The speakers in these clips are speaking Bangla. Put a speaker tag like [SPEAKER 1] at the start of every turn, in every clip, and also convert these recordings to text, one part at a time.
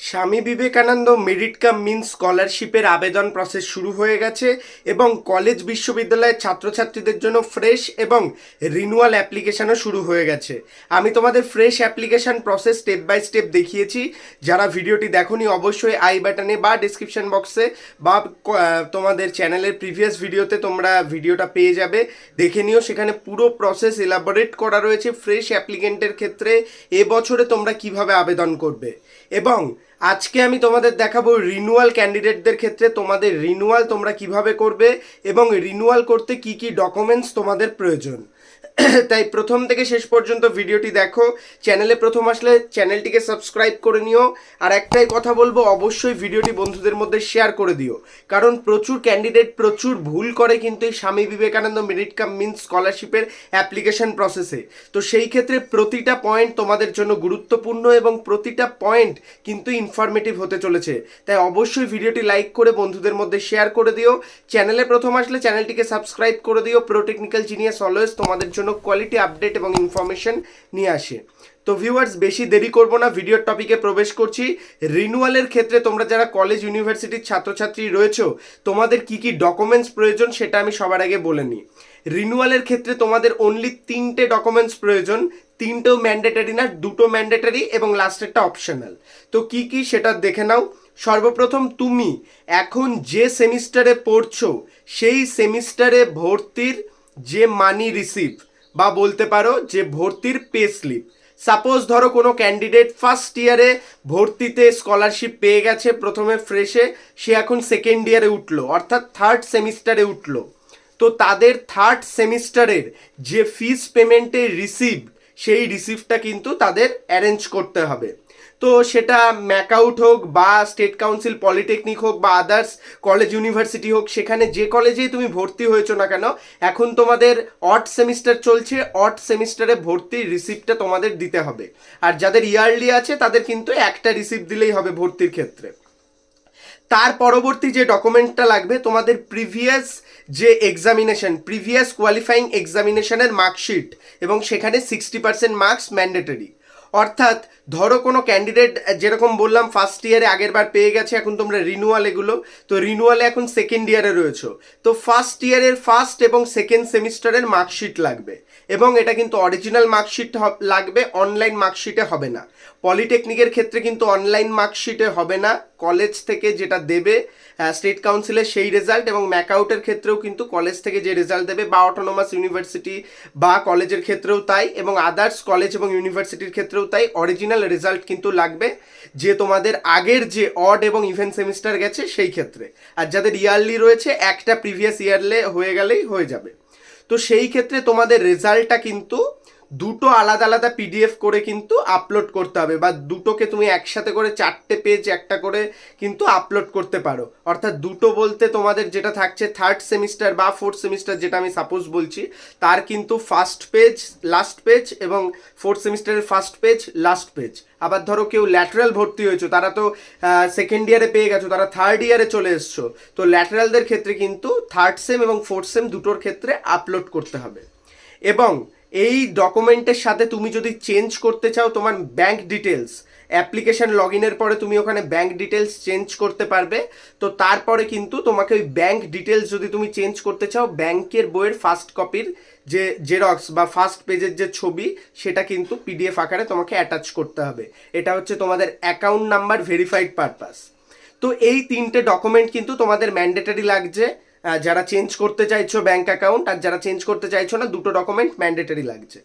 [SPEAKER 1] Swami Vivekananda merit cum means স্কলারশিপের আবেদন প্রসেস শুরু হয়ে গেছে এবং কলেজ বিশ্ববিদ্যালয়ের ছাত্রছাত্রীদের জন্য ফ্রেশ এবং রিনুয়াল অ্যাপ্লিকেশনও শুরু হয়ে গেছে। আমি তোমাদের fresh application process step by step দেখিয়েছি। যারা ভিডিওটি দেখোনি অবশ্যই আই বাটনে বা ডিসক্রিপশন বক্সে বা তোমাদের চ্যানেলের প্রিভিয়াস ভিডিওতে তোমরা ভিডিওটা পেয়ে যাবে, দেখে নিও। সেখানে পুরো প্রসেস এলাবোরেট করা রয়েছে ফ্রেশ অ্যাপ্লিকেন্টের ক্ষেত্রে এবছরে তোমরা কিভাবে আবেদন করবে। এবং আজকে আমি তোমাদের দেখাবো রিনুয়াল ক্যান্ডিডেটদের ক্ষেত্রে তোমাদের রিনুয়াল তোমরা কিভাবে করবে এবং রিনুয়াল করতে কি কি ডকুমেন্টস তোমাদের প্রয়োজন। তাই প্রথম থেকে শেষ পর্যন্ত ভিডিওটি দেখো। চ্যানেলে প্রথম আসলে চ্যানেলটিকে সাবস্ক্রাইব করে নিও। আর একটাই কথা বলবো, অবশ্যই ভিডিওটি বন্ধুদের মধ্যে শেয়ার করে দিও, কারণ প্রচুর ক্যান্ডিডেট প্রচুর ভুল করে কিন্তু এই Swami Vivekananda merit cum means স্কলারশিপের অ্যাপ্লিকেশন প্রসেসে। তো সেই ক্ষেত্রে প্রতিটা পয়েন্ট তোমাদের জন্য গুরুত্বপূর্ণ এবং প্রতিটা পয়েন্ট কিন্তু ইনফরমেটিভ হতে চলেছে। তাই অবশ্যই ভিডিওটি লাইক করে বন্ধুদের মধ্যে শেয়ার করে দিও। চ্যানেলে প্রথম আসলে চ্যানেলটিকে সাবস্ক্রাইব করে দিও। প্রো টেকনিক্যাল জিনিয়াস অলওয়েজ তোমাদের জন্য কোয়ালিটি আপডেট এবং ইনফরমেশন নিয়ে আসে। তো ভিউয়ার্স, বেশি দেরি করব না, ভিডিওর টপিকে প্রবেশ করছি। রিনুয়ালের ক্ষেত্রে তোমরা যারা কলেজ ইউনিভার্সিটির ছাত্রছাত্রী রয়েছো, তোমাদের কি কি ডকুমেন্টস প্রয়োজন সেটা আমি সবার আগে বলে নিই। রিনুয়ালের ক্ষেত্রে তোমাদের অনলি 3টে ডকুমেন্টস প্রয়োজন। 3টেও ম্যান্ডেটারি না, 2টো ম্যান্ডেটারি এবং লাস্টেরটা অপশনাল। তো কি কি সেটা দেখে নাও। সর্বপ্রথম, তুমি এখন যে সেমিস্টারে পড়ছো সেই সেমিস্টারে ভর্তির যে মানি রিসিভ বা বলতে পারো যে ভর্তির পে স্লিপ। সাপোজ ধরো কোনো ক্যান্ডিডেট ফার্স্ট ইয়ারে ভর্তিতে স্কলারশিপ পেয়ে গেছে, প্রথমে ফ্রেশে, সে এখন সেকেন্ড ইয়ারে উঠলো, অর্থাৎ থার্ড সেমিস্টারে উঠলো। তো তাদের থার্ড সেমিস্টারের যে ফিস পেমেন্টের রিসিভ, সেই রিসিভটা কিন্তু তাদের অ্যারেঞ্জ করতে হবে। তো সেটা ম্যাকআউট হোক বা স্টেট কাউন্সিল পলিটেকনিক হোক বা আদার্স কলেজ ইউনিভার্সিটি হোক, সেখানে যে কলেজেই তুমি ভর্তি হয়েছো না কেন, এখন তোমাদের অড সেমিস্টার চলছে, অড সেমিস্টারে ভর্তির রিসিপ্টটা তোমাদের দিতে হবে। আর যাদের ইয়ারলি আছে তাদের কিন্তু একটা রিসিপ্ট দিলেই হবে ভর্তির ক্ষেত্রে। তার পরবর্তী যে ডকুমেন্টটা লাগবে, তোমাদের প্রিভিয়াস যে এক্সামিনেশন, প্রিভিয়াস কোয়ালিফাইং এক্সামিনেশনের মার্কশিট, এবং সেখানে 60% মার্কস ম্যান্ডেটরি। অর্থাৎ ধরো কোনো ক্যান্ডিডেট, যেরকম বললাম ফার্স্ট ইয়ারে আগের বার পেয়ে গেছে, এখন তোমরা রিনুয়াল এগুলো, তো রিনুয়ালে এখন সেকেন্ড ইয়ারে রয়েছো, তো ফার্স্ট ইয়ারের ফার্স্ট এবং সেকেন্ড সেমিস্টারের মার্কশিট লাগবে। এবং এটা কিন্তু অরিজিনাল মার্কশিট লাগবে, অনলাইন মার্কশিটে হবে না। পলিটেকনিকের ক্ষেত্রে কিন্তু অনলাইন মার্কশিটে হবে না, কলেজ থেকে যেটা দেবে স্টেট কাউন্সিলের সেই রেজাল্ট, এবং ম্যাকআউটের ক্ষেত্রেও কিন্তু কলেজ থেকে যে রেজাল্ট দেবে বা অটোনোমাস ইউনিভার্সিটি বা কলেজের ক্ষেত্রেও তাই, এবং আদার্স কলেজ এবং ইউনিভার্সিটির ক্ষেত্রেও তাই, অরিজিনাল রেজাল্ট কিন্তু লাগবে, যে তোমাদের আগের যে অড এবং ইভেন সেমিস্টার গেছে সেই ক্ষেত্রে। আর যাদের ইয়ারলি রয়েছে, একটা প্রিভিয়াস ইয়ারলে হয়ে গেলেই হয়ে যাবে। তো সেই ক্ষেত্রে তোমাদের রেজাল্টটা কিন্তু দুটো আলাদা আলাদা পিডিএফ করে কিন্তু আপলোড করতে হবে, বা দুটোকে তুমি একসাথে করে 4টে পেজ একটা করে কিন্তু আপলোড করতে পারো। অর্থাৎ দুটো বলতে তোমাদের যেটা থাকছে থার্ড সেমিস্টার বা ফোর্থ সেমিস্টার, যেটা আমি সাপোজ বলছি, তার কিন্তু ফার্স্ট পেজ লাস্ট পেজ, এবং ফোর্থ সেমিস্টারের ফার্স্ট পেজ লাস্ট পেজ। আবার ধরো কেউ ল্যাটারাল ভর্তি হয়েছো, তারা তো সেকেন্ড ইয়ারে পেয়ে গেছো, তারা থার্ড ইয়ারে চলে এসছো, তো ল্যাটারালদের ক্ষেত্রে কিন্তু থার্ড সেম এবং ফোর্থ সেম দুটোর ক্ষেত্রে আপলোড করতে হবে। এবং এই ডকুমেন্টের সাথে তুমি যদি চেঞ্জ করতে চাও তোমার ব্যাংক ডিটেলস, অ্যাপ্লিকেশন লগ ইনের পরে তুমি ওখানে ব্যাংক ডিটেলস চেঞ্জ করতে পারবে। তো তারপরে কিন্তু তোমাকে ওই ব্যাংক ডিটেলস যদি তুমি চেঞ্জ করতে চাও, ব্যাংকের বইয়ের ফার্স্ট কপির যে জেরক্স বা ফার্স্ট পেজের যে ছবি, সেটা কিন্তু পিডিএফ আকারে তোমাকে অ্যাটাচ করতে হবে। এটা হচ্ছে তোমাদের অ্যাকাউন্ট নাম্বার ভেরিফাইড পারপাস। তো এই 3টে ডকুমেন্ট কিন্তু তোমাদের ম্যান্ডেটারি লাগছে যারা চেঞ্জ করতে চাইছো ব্যাংক অ্যাকাউন্ট, আর যারা চেঞ্জ করতে চাইছো না, দুটো ডকুমেন্ট ম্যান্ডেটারি লাগছে।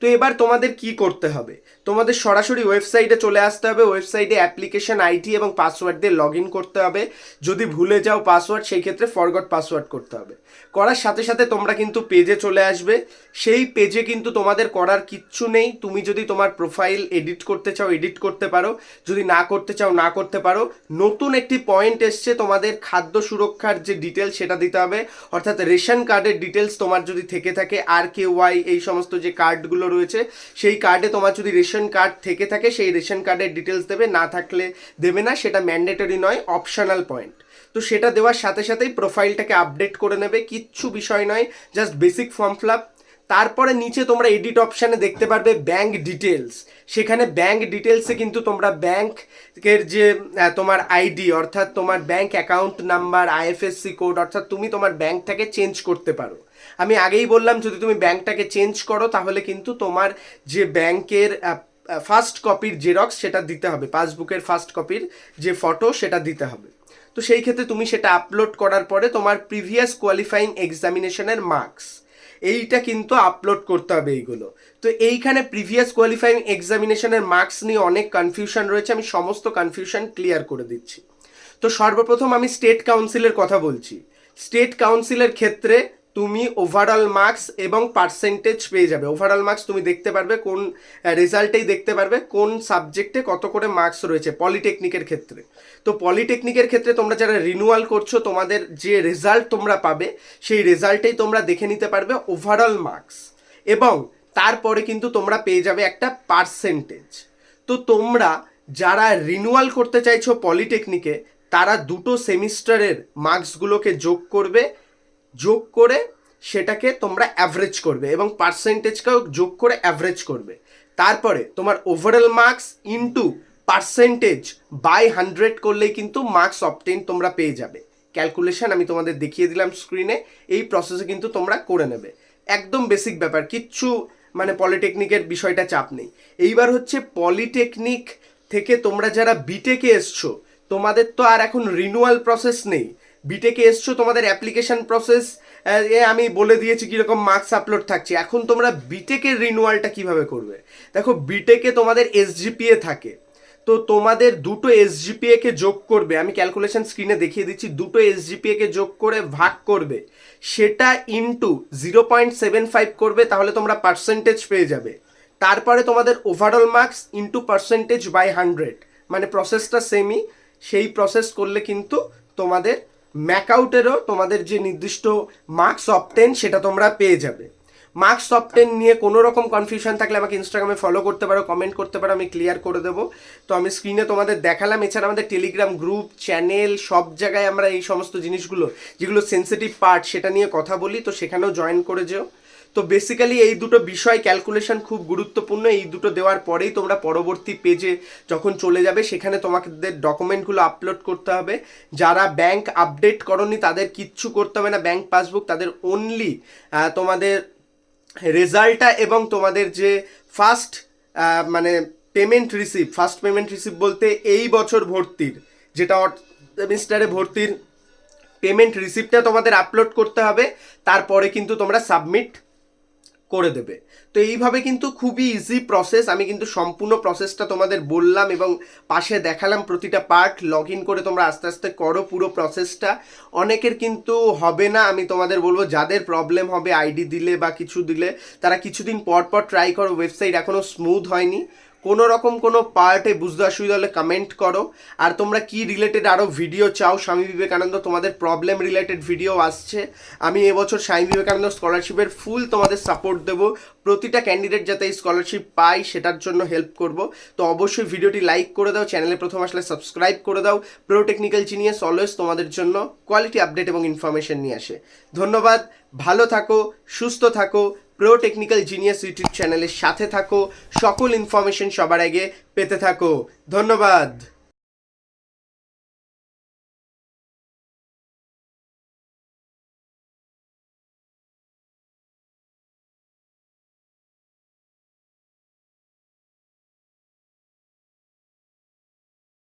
[SPEAKER 1] তো এবার তোমাদের কি করতে হবে, তোমাদের সরাসরি ওয়েবসাইটে চলে আসতে হবে। ওয়েবসাইটে অ্যাপ্লিকেশন আইডি এবং পাসওয়ার্ড দিয়ে লগ ইন করতে হবে। যদি ভুলে যাও পাসওয়ার্ড, সেই ক্ষেত্রে ফরগট পাসওয়ার্ড করতে হবে। করার সাথে সাথে তোমরা কিন্তু পেজে চলে আসবে। সেই পেজে কিন্তু তোমাদের করার কিচ্ছু নেই। তুমি যদি তোমার প্রোফাইল এডিট করতে চাও এডিট করতে পারো, যদি না করতে চাও না করতে পারো। নতুন একটি পয়েন্ট এসছে, তোমাদের খাদ্য সুরক্ষার যে ডিটেলস সেটা দিতে হবে, অর্থাৎ রেশন কার্ডের ডিটেলস তোমার যদি থেকে থাকে, RKY এই সমস্ত যে কার্ডগুলো রয়েছে, সেই কার্ডে তোমার যদি রেশন কার্ড থেকে থাকে সেই রেশন কার্ডের ডিটেলস দেবে, না থাকলে দেবে না। সেটা ম্যান্ডেটরি নয়, অপশনাল পয়েন্ট। তো সেটা দেওয়ার সাথে সাথেই প্রোফাইলটাকে আপডেট করে নেবে, কিচ্ছু বিষয় নয়, just basic form fill up. তারপরে নিচে তোমরা এডিট অপশানে দেখতে পারবে ব্যাংক ডিটেলস। সেখানে ব্যাংক ডিটেলসে কিন্তু তোমরা ব্যাংকের যে তোমার আইডি অর্থাৎ তোমার bank account number, IFSC code অর্থাৎ তুমি তোমার ব্যাংকটাকে চেঞ্জ করতে পারো। আমি আগেই বললাম যদি তুমি ব্যাংকটাকে চেঞ্জ করো তাহলে কিন্তু তোমার যে ব্যাংকের ফার্স্ট কপির জেরক্স সেটা দিতে হবে, পাসবুকের ফার্স্ট কপির যে ফটো সেটা দিতে হবে। তো সেই ক্ষেত্রে তুমি সেটা আপলোড করার পরে তোমার প্রিভিয়াস কোয়ালিফাইং এক্সামিনেশনের মার্কস এইটা কিন্তু আপলোড করতে হবে এইগুলো। তো এইখানে প্রিভিয়াস কোয়ালিফাইং এক্সামিনেশনের মার্কস নিয়ে অনেক কনফিউশন রয়েছে, আমি সমস্ত কনফিউশন ক্লিয়ার করে দিচ্ছি। তো সর্বপ্রথম আমি স্টেট কাউন্সিলের কথা বলছি। স্টেট কাউন্সিলের ক্ষেত্রে তুমি ওভারঅল মার্কস এবং পার্সেন্টেজ পেয়ে যাবে। ওভারঅল মার্কস তুমি দেখতে পারবে কোন রেজাল্টেই দেখতে পারবে কোন সাবজেক্টে কত করে মার্কস রয়েছে পলিটেকনিকের ক্ষেত্রে। তো পলিটেকনিকের ক্ষেত্রে তোমরা যারা রিনিউয়াল করছো তোমাদের যে রেজাল্ট তোমরা পাবে সেই রেজাল্টেই তোমরা দেখে নিতে পারবে ওভারঅল মার্কস, এবং তারপরে কিন্তু তোমরা পেয়ে যাবে একটা পার্সেন্টেজ। তো তোমরা যারা রিনিউয়াল করতে চাইছো পলিটেকনিকে তারা দুটো সেমিস্টারের মার্কসগুলোকে যোগ করে সেটাকে তোমরা অ্যাভারেজ করবে এবং পার্সেন্টেজকেও যোগ করে অ্যাভারেজ করবে। তারপরে তোমার overall marks into percentage by 100 করলেই কিন্তু মার্কস অবটেইন তোমরা পেয়ে যাবে। ক্যালকুলেশন আমি তোমাদের দেখিয়ে দিলাম স্ক্রিনে, এই প্রসেসে কিন্তু তোমরা করে নেবে। একদম বেসিক ব্যাপার, কিচ্ছু মানে পলিটেকনিকের বিষয়টা চাপ নেই। এইবার হচ্ছে পলিটেকনিক থেকে তোমরা যারা বিটেকে এসছো তোমাদের তো আর এখন রিনিউয়াল প্রসেস নেই। বিটেকে এসছো তোমাদের অ্যাপ্লিকেশন প্রসেস আমি বলে দিয়েছি কীরকম মার্কস আপলোড থাকছে। এখন তোমরা বিটেকের রিনিউয়ালটা কিভাবে করবে? দেখো বিটেকে তোমাদের এসজিপিএ থাকে, তো তোমাদের দুটো এসজিপিএকে যোগ করবে, আমি ক্যালকুলেশন স্ক্রিনে দেখিয়ে দিচ্ছি, দুটো এসজিপিএকে যোগ করে ভাগ করবে, সেটা ইনটু 0.75 করবে, তাহলে তোমরা পার্সেন্টেজ পেয়ে যাবে। তারপরে তোমাদের overall marks into percentage by 100, মানে প্রসেসটা সেমই। সেই প্রসেস করলে কিন্তু তোমাদের ম্যাকআউটেরও তোমাদের যে নির্দিষ্ট মার্কস অবটেন সেটা তোমরা পেয়ে যাবে। মার্কস অবটেন নিয়ে কোনো রকম কনফিউশন থাকলে আমাকে ইনস্টাগ্রামে ফলো করতে পারো, কমেন্ট করতে পারো, আমি ক্লিয়ার করে দেবো। তো আমি স্ক্রিনে তোমাদের দেখালাম। এছাড়া আমাদের টেলিগ্রাম গ্রুপ, চ্যানেল, সব জায়গায় আমরা এই সমস্ত জিনিসগুলো যেগুলো সেন্সিটিভ পার্ট সেটা নিয়ে কথা বলি, তো সেখানেও জয়েন করে যেও। তো বেসিক্যালি এই দুটো বিষয় ক্যালকুলেশন খুব গুরুত্বপূর্ণ। এই দুটো দেওয়ার পরেই তোমরা পরবর্তী পেজে যখন চলে যাবে সেখানে তোমাদের ডকুমেন্টগুলো আপলোড করতে হবে। যারা ব্যাংক আপডেট করনি তাদের কিচ্ছু করতে হবে না, ব্যাংক পাসবুক, তাদের অনলি তোমাদের রেজাল্টটা এবং তোমাদের যে ফার্স্ট পেমেন্ট রিসিভ বলতে এই বছর ভর্তির যেটা সেমিস্টারে ভর্তির পেমেন্ট রিসিপ্টটা তোমাদের আপলোড করতে হবে। তারপরে কিন্তু তোমরা সাবমিট করে দেবে। তো এইভাবে কিন্তু খুবই ইজি প্রসেস। আমি কিন্তু সম্পূর্ণ প্রসেসটা তোমাদের বললাম এবং পাশে দেখালাম প্রতিটা পার্ট। লগ ইন করে তোমরা আস্তে আস্তে করো পুরো প্রসেসটা। অনেকের কিন্তু হবে না, আমি তোমাদের বলবো যাদের প্রবলেম হবে আইডি দিলে বা কিছু দিলে তারা কিছুদিন পর ট্রাই করো। ওয়েবসাইট এখনও স্মুথ হয়নি, কোনো রকম কোনো পার্টে বুঝতে অসুবিধা হলে কমেন্ট করো। আর তোমরা কি রিলেটেড আরও ভিডিও চাও, স্বামী বিবেকানন্দ তোমাদের প্রবলেম রিলেটেড ভিডিও আসছে। আমি এবছর স্বামী বিবেকানন্দ স্কলারশিপের ফুল তোমাদের সাপোর্ট দেবো। প্রতিটা ক্যান্ডিডেট যাতে এই স্কলারশিপ পায় সেটার জন্য হেল্প করব। তো অবশ্যই ভিডিওটি লাইক করে দাও, চ্যানেলে প্রথম আসলে সাবস্ক্রাইব করে দাও। প্রো টেকনিক্যাল জিনিয়াস অলওয়েজ তোমাদের জন্য কোয়ালিটি আপডেট এবং ইনফরমেশন নিয়ে আসে। ধন্যবাদ, ভালো থাকো, সুস্থ থাকো, প্রো টেকনিক্যাল জিনিয়াস ইউটিউব চ্যানেলের সাথে থাকো, সকল ইনফরমেশন সবার আগে পেতে থাকো। ধন্যবাদ।